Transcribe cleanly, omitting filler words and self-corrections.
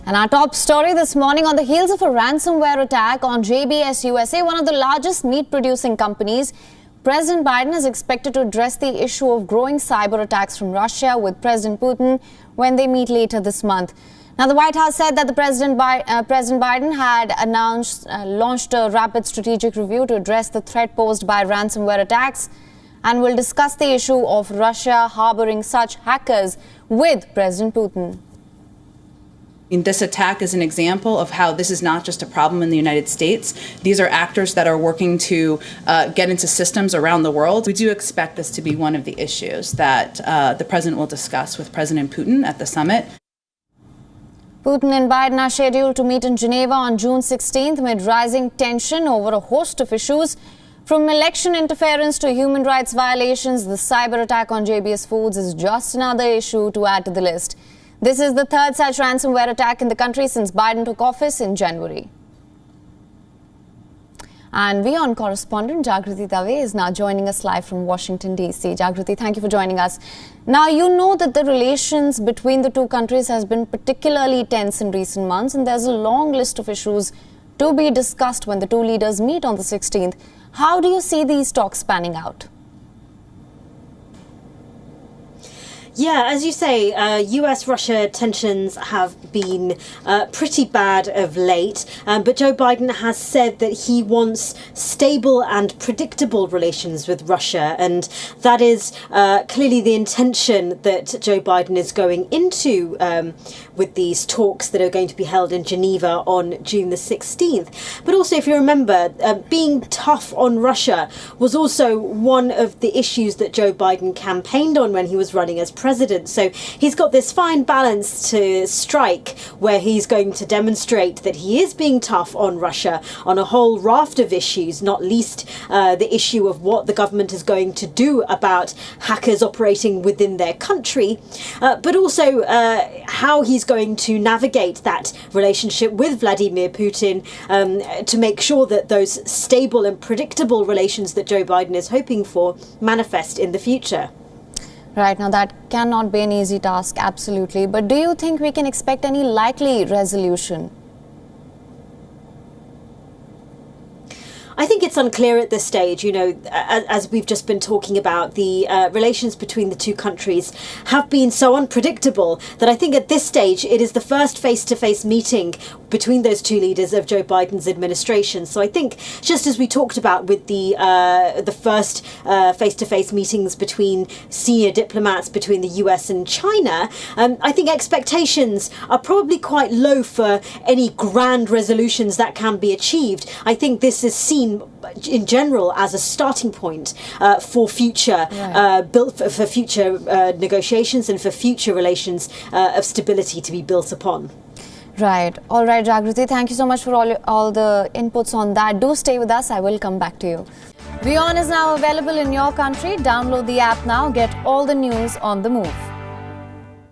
And our top story this morning, on the heels of a ransomware attack on JBS USA, one of the largest meat-producing companies, President Biden is expected to address the issue of growing cyber attacks from Russia with President Putin when they meet later this month. Now, the White House said that President Biden had launched a rapid strategic review to address the threat posed by ransomware attacks and will discuss the issue of Russia harboring such hackers with President Putin. This attack is an example of how this is not just a problem in the United States. These are actors that are working to get into systems around the world. We do expect this to be one of the issues that the president will discuss with President Putin at the summit. Putin and Biden are scheduled to meet in Geneva on June 16th amid rising tension over a host of issues. From election interference to human rights violations, the cyber attack on JBS Foods is just another issue to add to the list. This is the third such ransomware attack in the country since Biden took office in January. And WION correspondent Jagriti Dave is now joining us live from Washington, D.C. Jagriti, thank you for joining us. Now, you know that the relations between the two countries has been particularly tense in recent months, and there's a long list of issues to be discussed when the two leaders meet on the 16th. How do you see these talks panning out? Yeah, as you say, US-Russia tensions have been pretty bad of late, but Joe Biden has said that he wants stable and predictable relations with Russia, and that is clearly the intention that Joe Biden is going into with these talks that are going to be held in Geneva on June the 16th. But also, if you remember, being tough on Russia was also one of the issues that Joe Biden campaigned on when he was running as president. So he's got this fine balance to strike where he's going to demonstrate that he is being tough on Russia on a whole raft of issues, not least the issue of what the government is going to do about hackers operating within their country, but also how he's going to navigate that relationship with Vladimir Putin to make sure that those stable and predictable relations that Joe Biden is hoping for manifest in the future. Right, now that cannot be an easy task, absolutely. But do you think we can expect any likely resolution? I think it's unclear at this stage. You know, as we've just been talking about, the relations between the two countries have been so unpredictable that I think at this stage it is the first face-to-face meeting between those two leaders of Joe Biden's administration. So I think, just as we talked about with the first face-to-face meetings between senior diplomats between the US and China, I think expectations are probably quite low for any grand resolutions that can be achieved. I think this is seen in general as a starting point for future for future negotiations and for future relations of stability to be built upon. Right. All right, Jagriti, thank you so much for all the inputs on that. Do stay with us. I will come back to you. WION is now available in your country. Download the app now. Get all the news on the move.